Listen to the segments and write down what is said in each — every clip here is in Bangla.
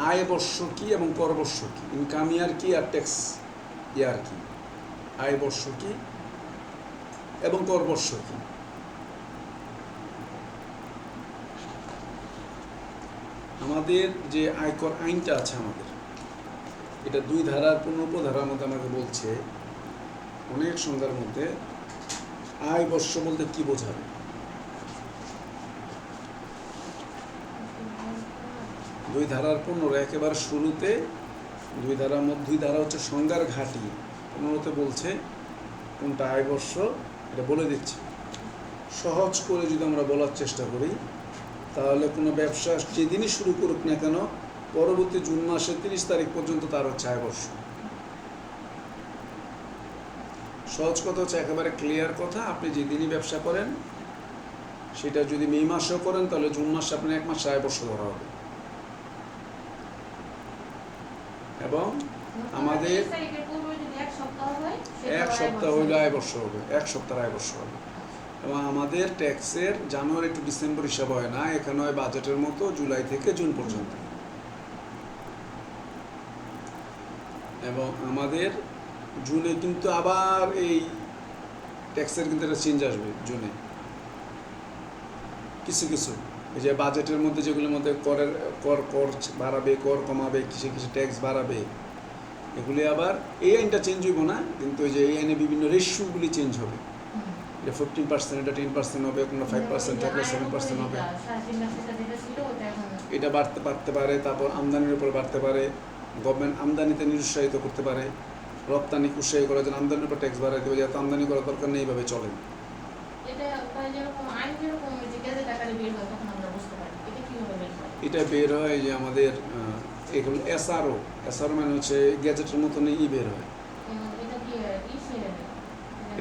আয় বর্ষ কি এবং কর বর্ষ কি, ইনকাম ইয়ার কি আর ট্যাক্স ইয়ার কি, আয় বর্ষ কি এবং কর বর্ষ কি। আমাদের যে আয়কর আইনটা আছে আমাদের, এটা 2 ধারার 15 উপধারার মধ্যে আমাকে বলছে অনেক সংজ্ঞার মধ্যে আয় বর্ষ বলতে কি বোঝাবে। দুই ধারার 15 একেবারে শুরুতে, 2 ধারার মধ্যে 2 ধারা হচ্ছে সংজ্ঞার ঘাঁটি। 15তে বলছে কোনটা আয় বর্ষ, এটা বলে দিচ্ছি। সহজ করে যদি আমরা বলার চেষ্টা করি, তাহলে কোনো ব্যবসা যেদিনই শুরু করুক না কেন, পরবর্তী জুন মাসের 30 তারিখ পর্যন্ত তার হচ্ছে আয় বর্ষ। সহজ কথা হচ্ছে, একেবারে ক্লিয়ার কথা, আপনি যেদিনই ব্যবসা করেন, সেটা যদি মে মাসেও করেন, তাহলে জুন মাসে আপনার 1 মাস আয় বর্ষ ধরা হবে। এবং আমাদের 1 সপ্তাহ হইলে আয় বর্ষ হবে, 1 সপ্তাহ আয় বর্ষ হবে। এবং আমাদের ট্যাক্সের জানুয়ারি টু ডিসেম্বর হিসাব হয় না, এখানে হয় বাজেটের মতো জুলাই থেকে জুন পর্যন্ত। এবং আমাদের জুনে কিন্তু আবার এই ট্যাক্সের কিন্তু একটা চেঞ্জ আসবে জুনে। কিছু কিছু এই যে বাজেটের মধ্যে যেগুলোর মধ্যে কর বাড়াবে, কর কমাবে, কিছু ট্যাক্স বাড়াবে, এগুলি আবার এই আইনটা চেঞ্জ হইব না, কিন্তু ওই যে এই আইনে বিভিন্ন রেশিওগুলি চেঞ্জ হবে। এটা 15%, এটা 10% হবে, কোনো 5% থাকলে 7% হবে। এটা বাড়তে পারে। তারপর আমদানির উপর বাড়তে পারে, গভর্নমেন্ট আমদানিতে নিরুৎসাহিত করতে পারে, রপ্তানি উৎসাহী করার জন্য আমদানির উপর ট্যাক্স বাড়াই দেবে, যাতে আমদানি করার দরকার নেই, এইভাবে চলে। এটা বের হয় যে আমাদের এগুলো এসআরও মানে হচ্ছে গ্যাজেটের মতনই বের হয়।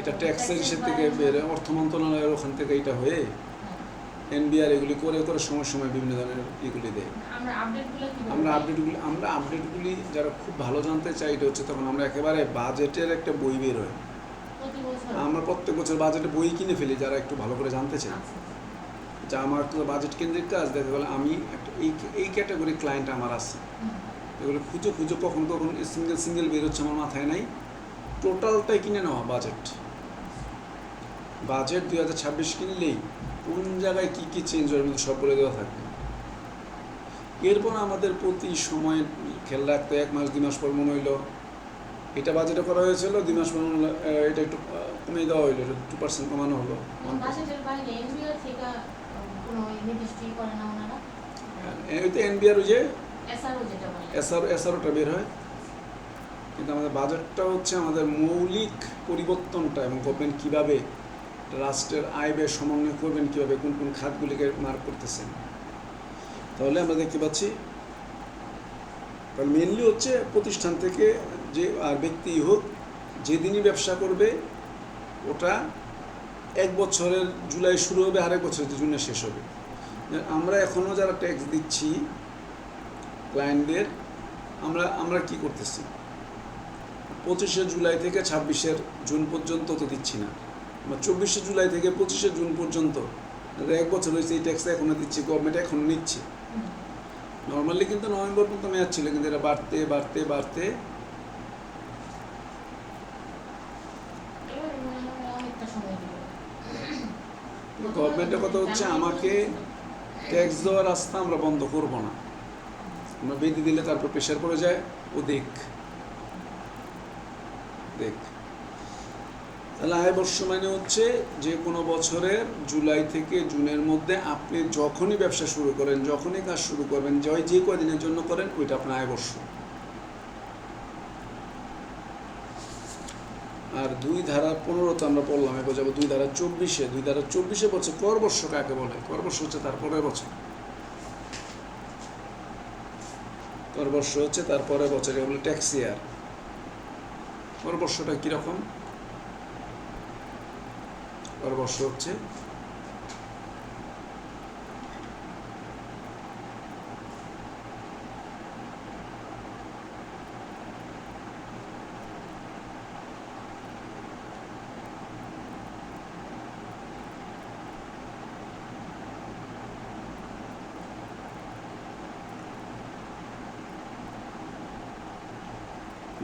এটা ট্যাক্সের হিসেব থেকে বের হয়, অর্থ মন্ত্রণালয়ের ওখান থেকে এটা হয়ে এনবিআর এগুলি করে সময় সময় বিভিন্ন ধরনের এগুলি দেয়। আমরা আপডেটগুলি যারা খুব ভালো জানতে চাই, এটা হচ্ছে তখন আমরা একেবারে বাজেটের একটা বই বের হয়, আমরা প্রত্যেক বছর বাজেটে বই কিনে ফেলি যারা একটু ভালো করে জানতে চাই। যা আমার তো বাজেট কেন্দ্রিক কাজ, দেখা গেলে আমি একটা এই ক্যাটাগরি ক্লায়েন্ট আমার আছে, এগুলো খুঁজে কখন সিঙ্গেল বের হচ্ছে আমার মাথায় নাই, টোটালটাই কিনে নেওয়া বাজেট 2026 কিনলেই কোন জায়গায় কী কী চেঞ্জ হয় সব বলে দেওয়া থাকবে। এরপর আমাদের প্রতি সময় খেয়াল রাখতে 1 মাস 2 মাস পর মনে হইলো এটা বাজেটে করা হয়েছিল, 2 মাস পর এটা একটু কমিয়ে দেওয়া হইলো, 2% কমানো হলো। এনবিআর ওই যে এসআরওটা বের হয়, কিন্তু আমাদের বাজেটটা হচ্ছে আমাদের মৌলিক পরিবর্তনটা, এবং গভর্নমেন্ট কীভাবে রাষ্ট্রের আয় ব্যয় সমন্বয় করবেন, কীভাবে কোন কোন খাতগুলিকে মার্ক করতেছেন। তাহলে আমরা দেখতে পাচ্ছি, তাহলে মেনলি হচ্ছে প্রতিষ্ঠান থেকে যে আর ব্যক্তি হোক যেদিনই ব্যবসা করবে, ওটা 1 বছরের জুলাই শুরু হবে, আরেক বছরের জুনে শেষ হবে। আমরা এখনও যারা ট্যাক্স দিচ্ছি ক্লায়েন্টদের, আমরা কি করতেছি, 25শে জুলাই থেকে 26শে জুন পর্যন্ত তো দিচ্ছি না, আমরা 24শে জুলাই থেকে 25শে জুন পর্যন্ত 1 বছর হয়েছে, এই ট্যাক্সটা এখনও দিচ্ছি, গভর্নমেন্ট এখনও নিচ্ছে। নর্মালি কিন্তু নভেম্বর পর্যন্ত মেয়াদ ছিল, কিন্তু এটা বাড়তে গভর্নমেন্টের কথা হচ্ছে, আমাকে ট্যাক্স দেওয়ার রাস্তা আমরা বন্ধ করব না, আমরা বেঁধে দিলে তারপর প্রেশার পড়ে যায়, ও দেখ। তাহলে আয় বর্ষ মানে হচ্ছে যে কোনো বছরের জুলাই থেকে জুনের মধ্যে আপনি যখনই ব্যবসা শুরু করেন, যখনই কাজ শুরু করবেন, যে কয়দিনের জন্য করেন, ওইটা আপনার আয় বর্ষ। আর 2 ধারা 15 আমরা পড়লাম, এবার যাবো 2 ধারা 24-এ। 2 ধারা 24-এ বলছে কর বর্ষ কাকে বলে। কর বর্ষ হচ্ছে তারপরের বছর, কর বর্ষ হচ্ছে তারপরের বছর, এগুলো ট্যাক্স ইয়ার। কর বর্ষটা কীরকম? কর বর্ষ হচ্ছে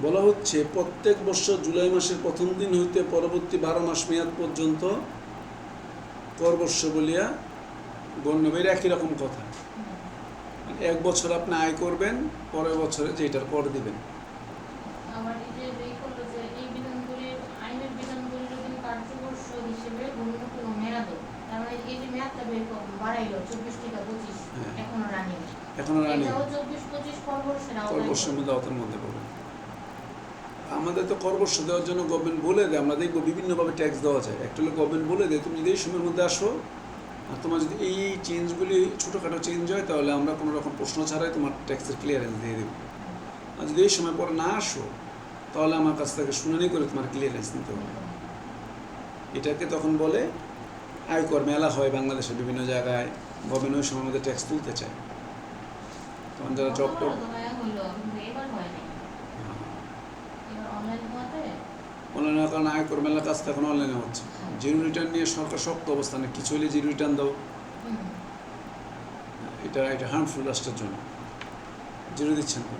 বলা হচ্ছে প্রত্যেক বছর জুলাই মাসের প্রথম দিন হইতে পরবর্তী 12 মাস মেয়াদ পর্যন্ত করবর্ষ বলিয়া গণ্য হবে। একই রকম কথা, এক বছর আপনি আয় করবেন, পরের বছরে যেটার কর দিবেন। আবার এই যে এই করলো যে এই বিধানগুলির আইনের বিধানগুলির অধীন কার্যবর্ষ হিসেবে গণ্য কোনো মেয়াদও, তার মানে এই যে মেয়াদটা বাড়াইলো 24 থেকে 25, হ্যাঁ। এখনো রানিং, এখনো রানি এটাও 24-25 করবর্ষের আওতায় করবর্ষের মধ্যে আওতার মধ্যে পড়বে। আমাদের তো করবর্ষ দেওয়ার জন্য গভর্নমেন্ট বলে দেয়, আমরা দেখবো বিভিন্নভাবে ট্যাক্স দেওয়া যায়। একটা হলো গভর্নমেন্ট বলে দেয় তুমি যদি এই সময়ের মধ্যে আসো, আর তোমার যদি এই চেঞ্জগুলি ছোটোখাটো চেঞ্জ হয়, তাহলে আমরা কোনো রকম প্রশ্ন ছাড়াই তোমার ট্যাক্সের ক্লিয়ারেন্স দিয়ে দেবো। আর যদি এই সময় পরে না আসো, তাহলে আমার কাছ থেকে শুনানি করে তোমার ক্লিয়ারেন্স নিতে হবে। এটাকে তখন বলে আয়কর মেলা হয় বাংলাদেশের বিভিন্ন জায়গায়, গভর্নমেন্ট ওই সময়ের মধ্যে ট্যাক্স তুলতে চায়। তখন যারা জব টব হলো, কিন্তু এবার হয় নাই, এবার অনলাইন হওয়াতে অনলাইনে, কারণ আয়কর মেলার কাজ তো এখন অনলাইনে হচ্ছে। জিরো রিটার্ন নিয়ে সরকার শক্ত অবস্থানে, কিছু হলে জিরো রিটার্ন দাও, এটা হার্মফুল রাষ্ট্রের জন্য। জিরো দিচ্ছেন না।